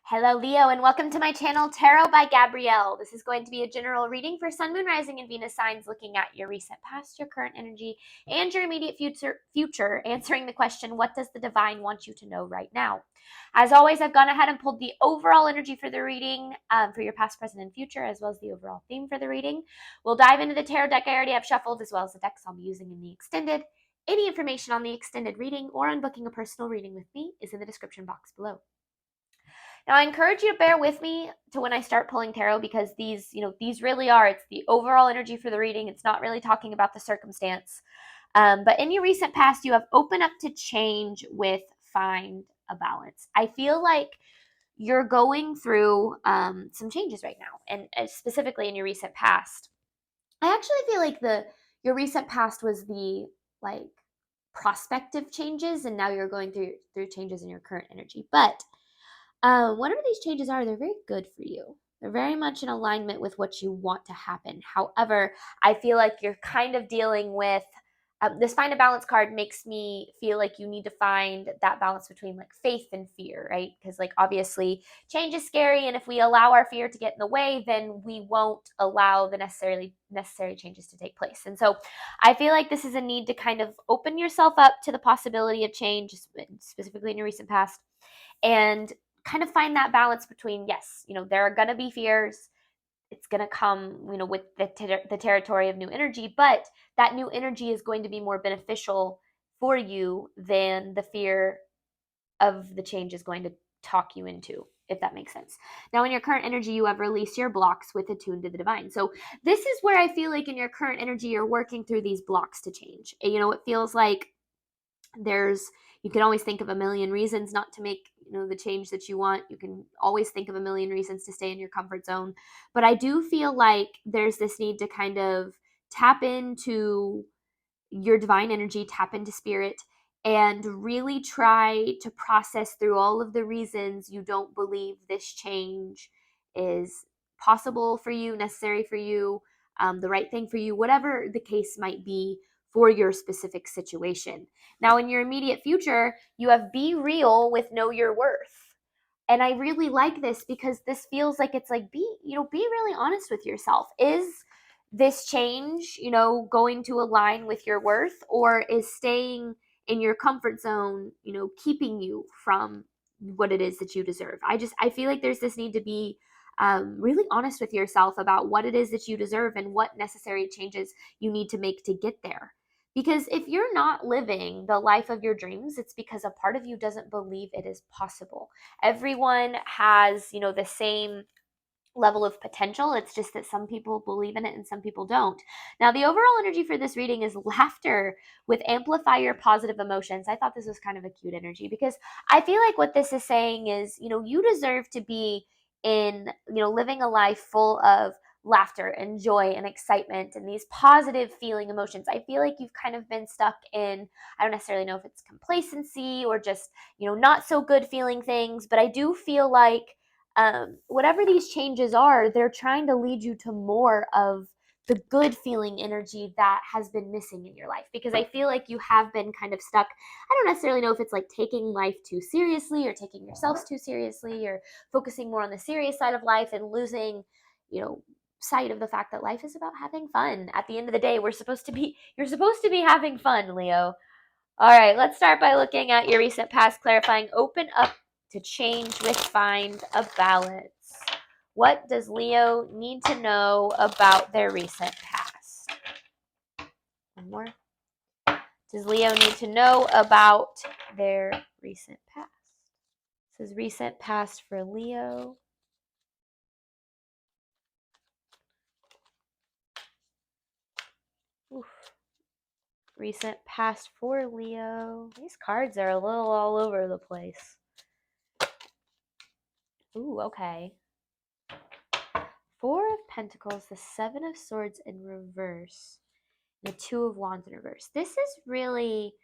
Hello, Leo, and welcome to my channel, Tarot by Gabrielle. This is going to be a general reading for Sun, Moon, Rising, and Venus signs, looking at your recent past, your current energy, and your immediate future, answering the question, what does the divine want you to know right now? As always, I've gone ahead and pulled the overall energy for the reading for your past, present, and future, as well as the overall theme for the reading. We'll dive into the tarot deck I already have shuffled, as well as the decks I'll be using in the extended. Any information on the extended reading or on booking a personal reading with me is in the description box below. Now, I encourage you to bear with me to when I start pulling tarot, because these really are, it's the overall energy for the reading. It's not really talking about the circumstance. But in your recent past, you have opened up to change with find a balance. I feel like you're going through some changes right now, and specifically in your recent past. I actually feel like your recent past was the like prospective changes, and now you're going through changes in your current energy. But whatever these changes are, they're very good for you. They're very much in alignment with what you want to happen. However, I feel like you're kind of dealing with this find a balance card makes me feel like you need to find that balance between like faith and fear, right? Because like obviously change is scary, and if we allow our fear to get in the way, then we won't allow the necessary changes to take place. And so I feel like this is a need to kind of open yourself up to the possibility of change, specifically in your recent past, and kind of find that balance between, yes, there are going to be fears. It's going to come, with the territory of new energy, but that new energy is going to be more beneficial for you than the fear of the change is going to talk you into, if that makes sense. Now, in your current energy, you have released your blocks with attuned to the divine. So this is where I feel like in your current energy, you're working through these blocks to change. It feels like you can always think of a million reasons not to make the change that you want. You can always think of a million reasons to stay in your comfort zone. But I do feel like there's this need to kind of tap into your divine energy, tap into spirit, and really try to process through all of the reasons you don't believe this change is possible for you, necessary for you, the right thing for you, whatever the case might be for your specific situation. Now, in your immediate future, you have be real with know your worth. And I really like this because this feels like it's like be really honest with yourself. Is this change, going to align with your worth, or is staying in your comfort zone, keeping you from what it is that you deserve? I feel like there's this need to be really honest with yourself about what it is that you deserve and what necessary changes you need to make to get there. Because if you're not living the life of your dreams, it's because a part of you doesn't believe it is possible. Everyone has, the same level of potential. It's just that some people believe in it and some people don't. Now, the overall energy for this reading is laughter with amplify your positive emotions. I thought this was kind of a cute energy because I feel like what this is saying is, you deserve to be in, living a life full of laughter and joy and excitement and these positive feeling emotions. I feel like you've kind of been stuck in, I don't necessarily know if it's complacency or just, not so good feeling things, but I do feel like whatever these changes are, they're trying to lead you to more of the good feeling energy that has been missing in your life. Because I feel like you have been kind of stuck. I don't necessarily know if it's like taking life too seriously or taking yourselves too seriously or focusing more on the serious side of life and losing, sight of the fact that life is about having fun. At the end of the day, you're supposed to be having fun, Leo. All right, let's start by looking at your recent past, clarifying open up to change with find a balance. What does Leo need to know about their recent past? One more. Does Leo need to know about their recent past? This is recent past for Leo. Oof. Recent past for Leo. These cards are a little all over the place. Ooh, okay. Four of Pentacles, the Seven of Swords in reverse, the Two of Wands in reverse. This is really,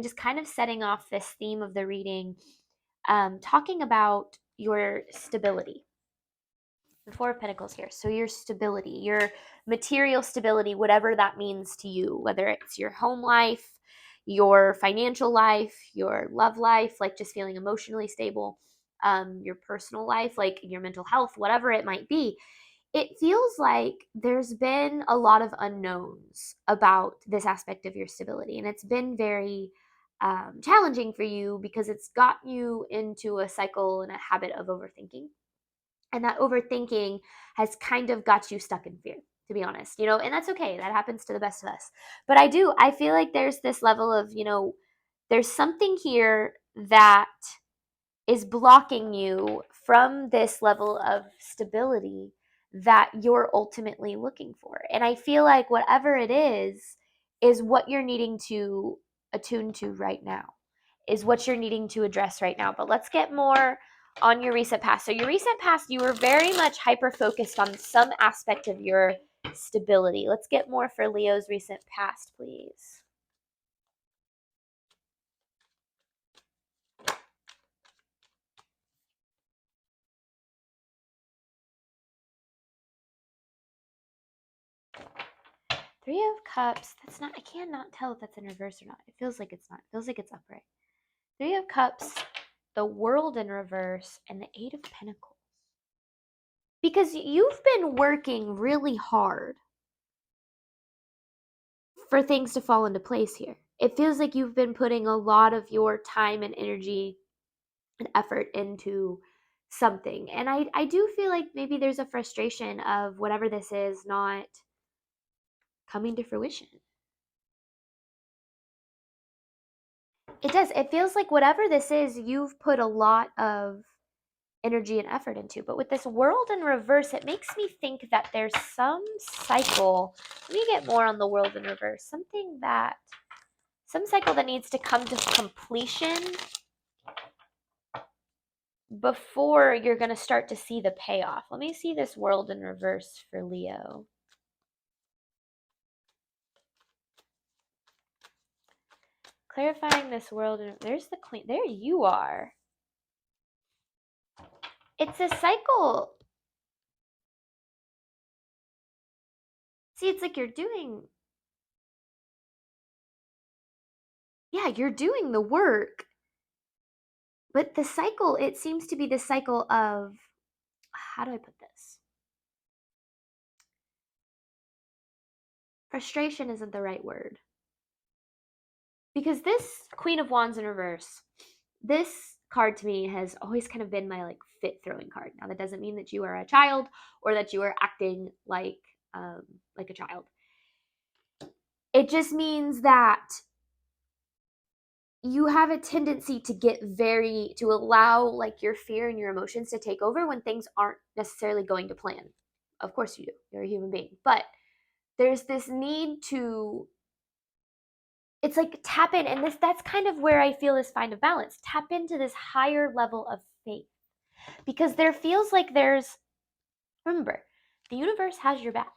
just kind of setting off this theme of the reading, talking about your stability. The Four of Pentacles here. So your stability, your material stability, whatever that means to you, whether it's your home life, your financial life, your love life, like just feeling emotionally stable. your personal life, like your mental health, whatever it might be, it feels like there's been a lot of unknowns about this aspect of your stability. And it's been very challenging for you because it's got you into a cycle and a habit of overthinking. And that overthinking has kind of got you stuck in fear, to be honest, and that's okay. That happens to the best of us. But I feel like there's this level of, there's something here that is blocking you from this level of stability that you're ultimately looking for. And I feel like whatever it is what you're needing to attune to right now, is what you're needing to address right now. But let's get more on your recent past. So your recent past, you were very much hyper focused on some aspect of your stability. Let's get more for Leo's recent past, please. Three of Cups, that's not, I cannot tell if that's in reverse or not. It feels like it's not. It feels like it's upright. Three of Cups, the World in reverse, and the Eight of Pentacles. Because you've been working really hard for things to fall into place here. It feels like you've been putting a lot of your time and energy and effort into something. And I do feel like maybe there's a frustration of whatever this is not coming to fruition. It does. It feels like whatever this is, you've put a lot of energy and effort into. But with this World in reverse, it makes me think that there's some cycle. Let me get more on the World in reverse. Some cycle that needs to come to completion before you're going to start to see the payoff. Let me see this World in reverse for Leo. Clarifying this World, there's the Queen. There you are. It's a cycle. See, it's like you're doing the work. But the cycle, it seems to be the cycle of, how do I put this? Frustration isn't the right word. Because this Queen of Wands in reverse, this card to me has always kind of been my fit throwing card. Now that doesn't mean that you are a child or that you are acting like a child. It just means that you have a tendency to to allow your fear and your emotions to take over when things aren't necessarily going to plan. Of course you do. You're a human being. But there's this need to, it's like tap in, and that's kind of where I feel this find of balance. Tap into this higher level of faith. Because there feels like remember, the universe has your back.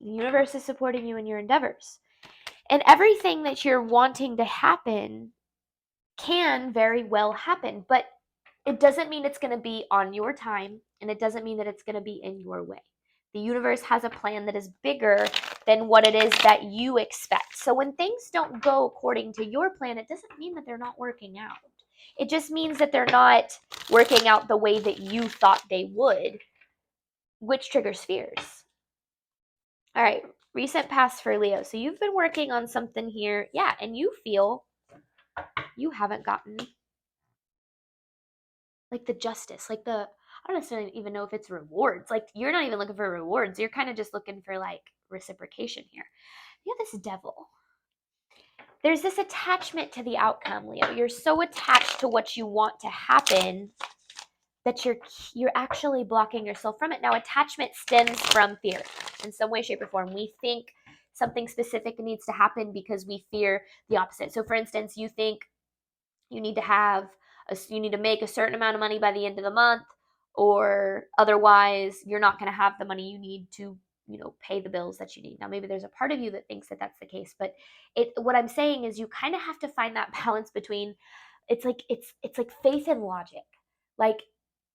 The universe is supporting you in your endeavors. And everything that you're wanting to happen can very well happen, but it doesn't mean it's going to be on your time, and it doesn't mean that it's going to be in your way. The universe has a plan that is bigger than what it is that you expect. So when things don't go according to your plan, it doesn't mean that they're not working out. It just means that they're not working out the way that you thought they would, which triggers fears. All right, recent past for Leo. So you've been working on something here, yeah, and you feel you haven't gotten the justice, I don't necessarily even know if it's rewards. You're not even looking for rewards. You're kind of just looking for reciprocation here. You have this Devil. There's this attachment to the outcome, Leo. You're so attached to what you want to happen that you're actually blocking yourself from it. Now, attachment stems from fear in some way, shape, or form. We think something specific needs to happen because we fear the opposite. So, for instance, you think you need to make a certain amount of money by the end of the month, or otherwise you're not going to have the money you need to pay the bills that you need. Now maybe there's a part of you that thinks that that's the case, but what I'm saying is you kind of have to find that balance between, it's like faith and logic.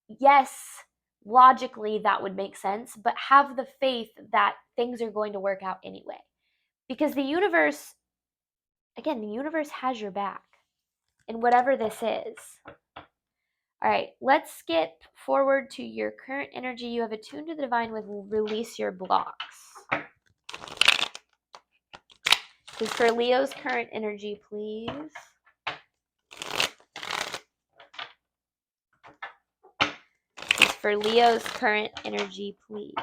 Yes, logically that would make sense, but have the faith that things are going to work out anyway, because the universe has your back. And whatever this is, All right, let's skip forward to your current energy. You have attuned to the divine with release your blocks. This is for Leo's current energy, please. This is for Leo's current energy, please.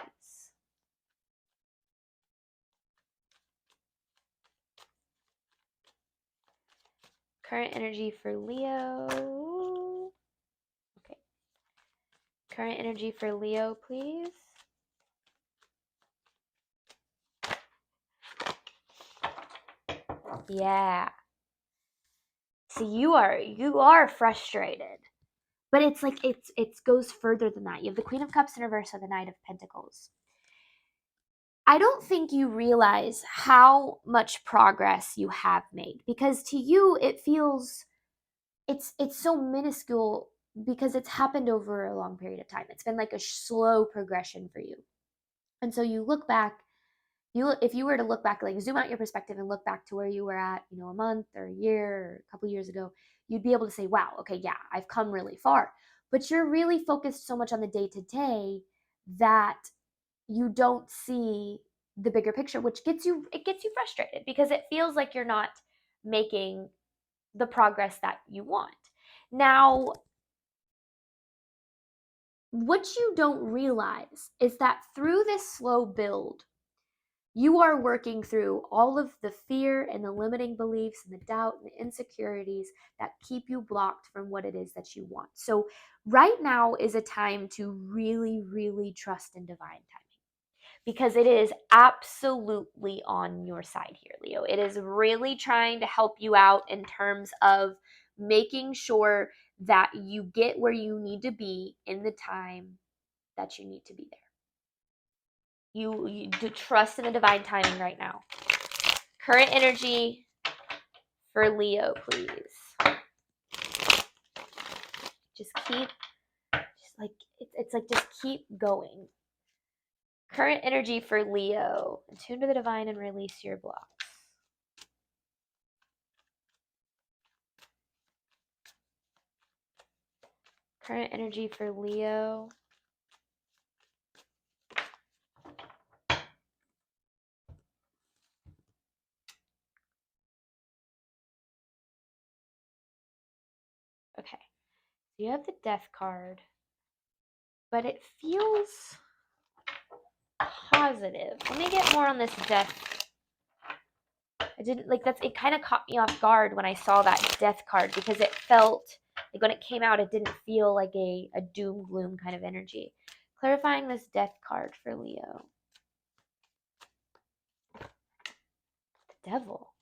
Current energy for Leo. Okay. Current energy for Leo, please. Yeah. See, you are frustrated. But it's like it goes further than that. You have the Queen of Cups in reverse and the Knight of Pentacles. I don't think you realize how much progress you have made, because to you it feels it's so minuscule because it's happened over a long period of time. It's been like a slow progression for you. And so you look back, if you were to look back, like zoom out your perspective and look back to where you were at, a month or a year or a couple years ago, you'd be able to say, wow, okay, yeah, I've come really far. But you're really focused so much on the day to day that you don't see the bigger picture, which gets you frustrated because it feels like you're not making the progress that you want. Now, what you don't realize is that through this slow build, you are working through all of the fear and the limiting beliefs and the doubt and the insecurities that keep you blocked from what it is that you want. So right now is a time to really, really trust in divine timing, because it is absolutely on your side here, Leo. It is really trying to help you out in terms of making sure that you get where you need to be in the time that you need to be there. You do trust in the divine timing right now. Current energy for Leo, please. Just keep, just keep going. Current energy for Leo. Attune to the divine and release your blocks. Current energy for Leo. Okay. You have the Death card, but it feels positive. Let me get more on this Death. I didn't like that's. It kind of caught me off guard when I saw that Death card, because it felt like when it came out, it didn't feel like a doom gloom kind of energy. Clarifying this Death card for Leo. The Devil.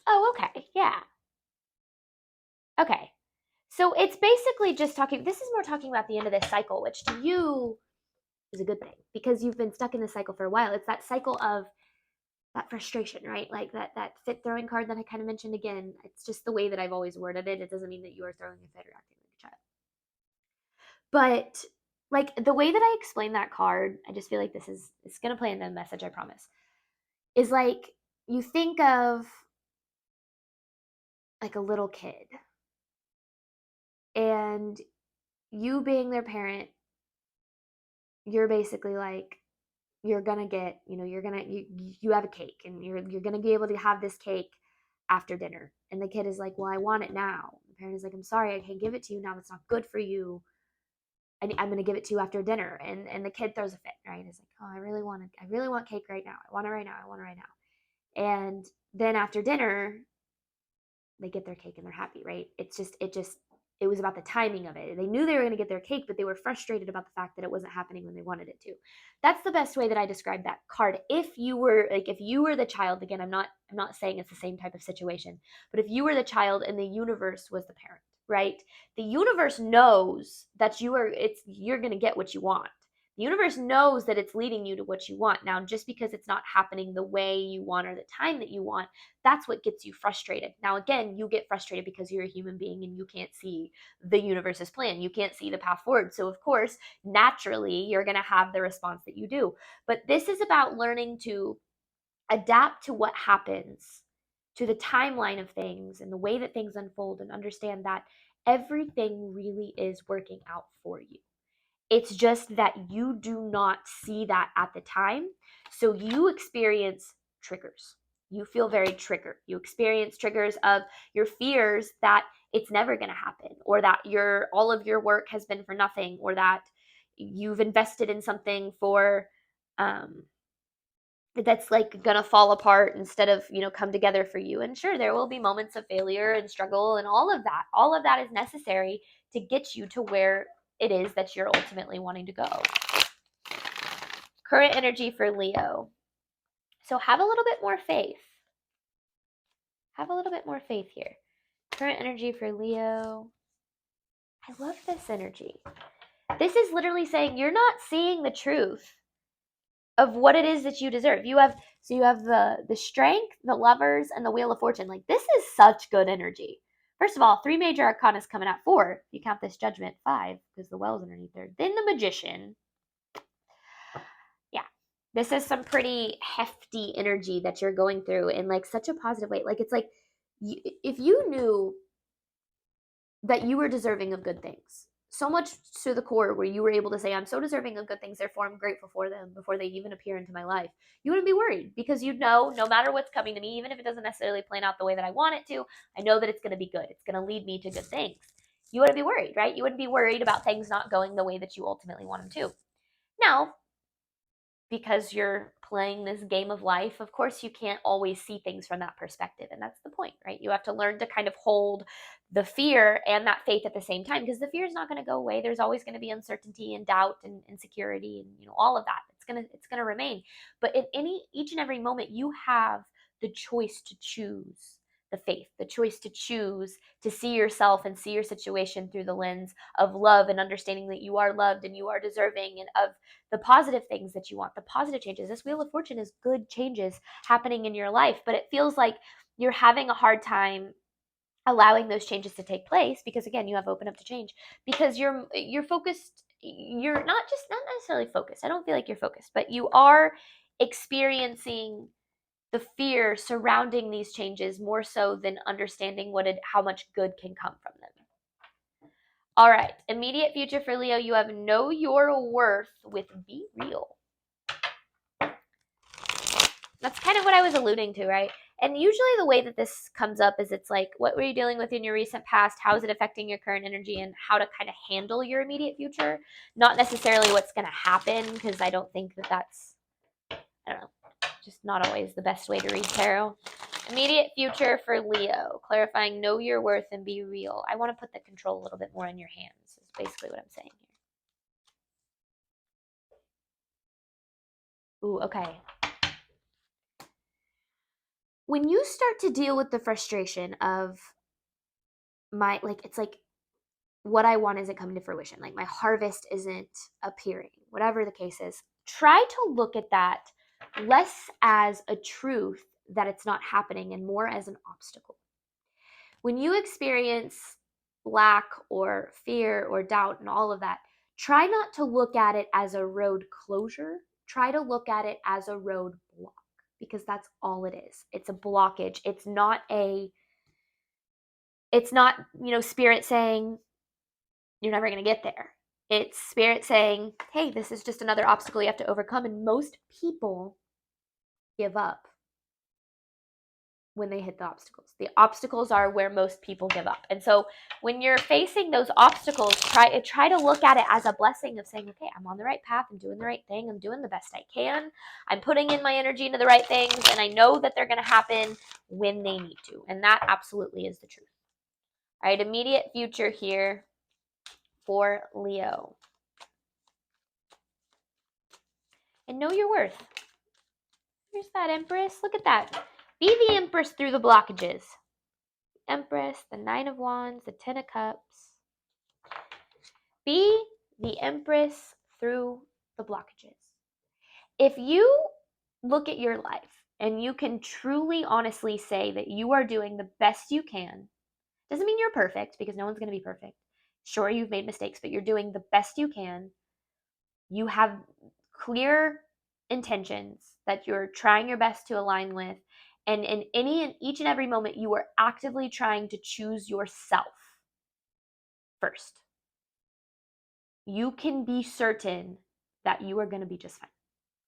Oh, okay. Yeah. Okay. So it's basically just talking, this is more talking about the end of this cycle, which to you is a good thing because you've been stuck in this cycle for a while. It's that cycle of that frustration, right? Like that fit throwing card that I kind of mentioned again. It's just the way that I've always worded it. It doesn't mean that you are throwing a fit or acting like a child. But like the way that I explain that card, I just feel like it's going to play in the message, I promise, is like you think of like a little kid and you being their parent, you're basically like, you're gonna get, you have a cake and you're gonna be able to have this cake after dinner. And the kid is like, well, I want it now. The parent is like, I'm sorry, I can't give it to you now. It's not good for you. I'm gonna give it to you after dinner. And the kid throws a fit, right? It's like, oh, I really want cake right now. I want it right now. I want it right now. And then after dinner, they get their cake and they're happy, right? It was about the timing of it. They knew they were going to get their cake, but they were frustrated about the fact that it wasn't happening when they wanted it to. That's the best way that I describe that card. If you were the child, again, I'm not saying it's the same type of situation, but if you were the child and the universe was the parent, right? The universe knows that you're going to get what you want. The universe knows that it's leading you to what you want. Now, just because it's not happening the way you want or the time that you want, that's what gets you frustrated. Now, again, you get frustrated because you're a human being and you can't see the universe's plan. You can't see the path forward. So, of course, naturally, you're going to have the response that you do. But this is about learning to adapt to what happens, to the timeline of things and the way that things unfold, and understand that everything really is working out for you. It's just that you do not see that at the time. So you experience triggers. You feel very triggered. You experience triggers of your fears that it's never going to happen, or that all of your work has been for nothing, or that you've invested in something for um, that's like gonna fall apart instead of come together for you. And sure, there will be moments of failure and struggle, and all of that is necessary to get you to where it is that you're ultimately wanting to go. Current energy for Leo. So have a little bit more faith. Have a little bit more faith here. Current energy for Leo. I love this energy. This is literally saying you're not seeing the truth of what it is that you deserve. You have the strength, the lovers, and the wheel of fortune. Like, this is such good energy. First of all, 3 major arcana is coming at 4. If you count this judgment, 5, because the well's underneath there. Then the magician. Yeah. This is some pretty hefty energy that you're going through in like such a positive way. Like, it's like if you knew that you were deserving of good things, so much to the core where you were able to say, I'm so deserving of good things, therefore I'm grateful for them before they even appear into my life, you wouldn't be worried, because you'd know no matter what's coming to me, even if it doesn't necessarily plan out the way that I want it to, I know that it's going to be good. It's going to lead me to good things. You wouldn't be worried, right? You wouldn't be worried about things not going the way that you ultimately want them to. Now, because you're playing this game of life, of course you can't always see things from that perspective. And that's the point, right? You have to learn to kind of hold the fear and that faith at the same time, because the fear is not going to go away. There's always going to be uncertainty and doubt and insecurity and all of that. It's going to remain. But in each and every moment, you have the choice to choose the faith, the choice to choose to see yourself and see your situation through the lens of love and understanding that you are loved and you are deserving, and of the positive things that you want, the positive changes. This Wheel of Fortune is good changes happening in your life, but it feels like you're having a hard time allowing those changes to take place, because again, you have open up to change, because you're focused. You're not necessarily focused. I don't feel like you're focused, but you are experiencing the fear surrounding these changes more so than understanding how much good can come from them. All right, immediate future for Leo, you have know your worth with Be Real. That's kind of what I was alluding to, right? And usually the way that this comes up is it's like, what were you dealing with in your recent past? How is it affecting your current energy, and how to kind of handle your immediate future? Not necessarily what's going to happen, because I don't think that's, I don't know, just not always the best way to read tarot. Immediate future for Leo, clarifying know your worth and be real. I want to put the control a little bit more in your hands, is basically what I'm saying here. Ooh, okay. When you start to deal with the frustration of it's like what I want isn't coming to fruition, like my harvest isn't appearing, whatever the case is, try to look at that less as a truth that it's not happening and more as an obstacle. When you experience lack or fear or doubt and all of that, try not to look at it as a road closure. Try to look at it as a road block, because that's all it is. It's a blockage. It's not spirit saying you're never going to get there. It's spirit saying, hey, this is just another obstacle you have to overcome. And most people give up when they hit the obstacles. The obstacles are where most people give up. And so when you're facing those obstacles, try to look at it as a blessing of saying, okay, I'm on the right path. I'm doing the right thing. I'm doing the best I can. I'm putting in my energy into the right things. And I know that they're going to happen when they need to. And that absolutely is the truth. All right, immediate future here for Leo. And know your worth. Here's that Empress. Look at that. Be the Empress through the blockages. Empress, the 9 of Wands, the 10 of Cups. Be the Empress through the blockages. If you look at your life and you can truly, honestly say that you are doing the best you can, doesn't mean you're perfect, because no one's going to be perfect. Sure, you've made mistakes, but you're doing the best you can. You have clear intentions that you're trying your best to align with, and in each and every moment you are actively trying to choose yourself. first. You can be certain that you are going to be just fine.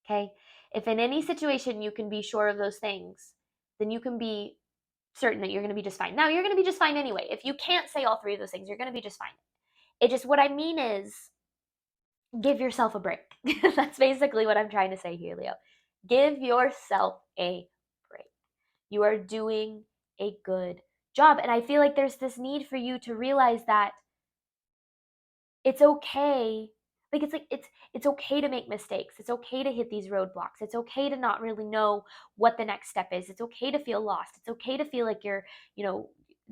Okay? If in any situation you can be sure of those things, then you can be certain that you're going to be just fine. Now, you're going to be just fine anyway. If you can't say all three of those things, you're going to be just fine. It just, what I mean is, give yourself a break. That's basically what I'm trying to say here, Leo. Give yourself a break. You are doing a good job. And I feel like there's this need for you to realize that it's okay. It's okay to make mistakes. It's okay to hit these roadblocks. It's okay to not really know what the next step is. It's okay to feel lost. It's okay to feel like you're,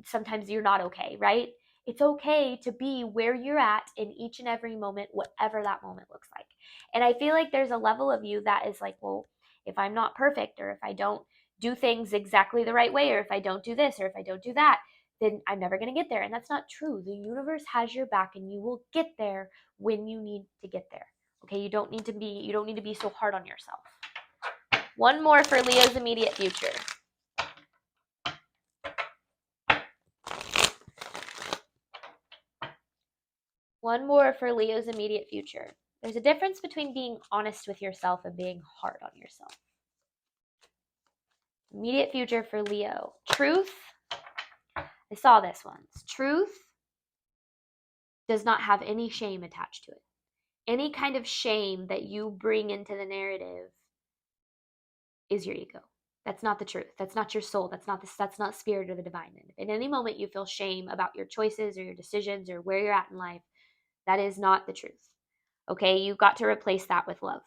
sometimes you're not okay, right? It's okay to be where you're at in each and every moment, whatever that moment looks like. And I feel like there's a level of you that is like, well, if I'm not perfect, or if I don't do things exactly the right way, or if I don't do this, or if I don't do that, then I'm never going to get there. And that's not true. The universe has your back, and you will get there when you need to get there. Okay, you don't need to be so hard on yourself. One more for Leo's immediate future. One more for Leo's immediate future. There's a difference between being honest with yourself and being hard on yourself. Immediate future for Leo. Truth. I saw this once. Truth does not have any shame attached to it. Any kind of shame that you bring into the narrative is your ego. That's not the truth. That's not your soul. That's not spirit or the divine. And if at any moment you feel shame about your choices or your decisions or where you're at in life, that is not the truth. Okay, you've got to replace that with love.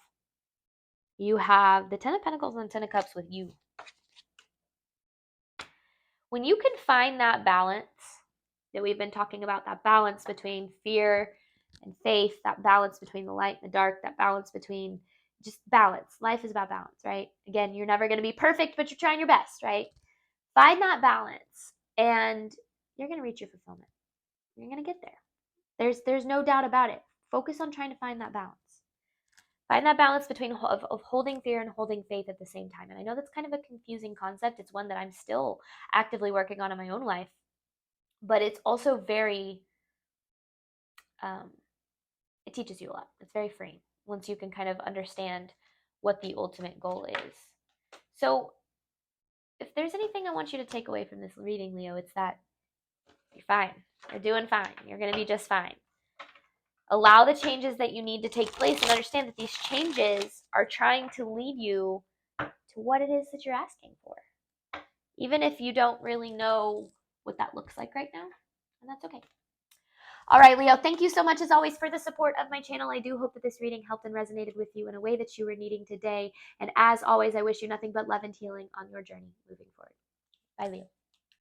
You have the 10 of Pentacles and 10 of Cups with you. When you can find that balance that we've been talking about, that balance between fear and faith, that balance between the light and the dark, that balance between just balance. Life is about balance, right? Again, you're never going to be perfect, but you're trying your best, right? Find that balance and you're going to reach your fulfillment. You're going to get there. There's no doubt about it. Focus on trying to find that balance. Find that balance between of holding fear and holding faith at the same time. And I know that's kind of a confusing concept. It's one that I'm still actively working on in my own life. But it's also very, it teaches you a lot. It's very freeing once you can kind of understand what the ultimate goal is. So if there's anything I want you to take away from this reading, Leo, it's that you're fine. You're doing fine. You're going to be just fine. Allow the changes that you need to take place and understand that these changes are trying to lead you to what it is that you're asking for. Even if you don't really know what that looks like right now, and that's okay. All right, Leo, thank you so much as always for the support of my channel. I do hope that this reading helped and resonated with you in a way that you were needing today. And as always, I wish you nothing but love and healing on your journey moving forward. Bye, Leo.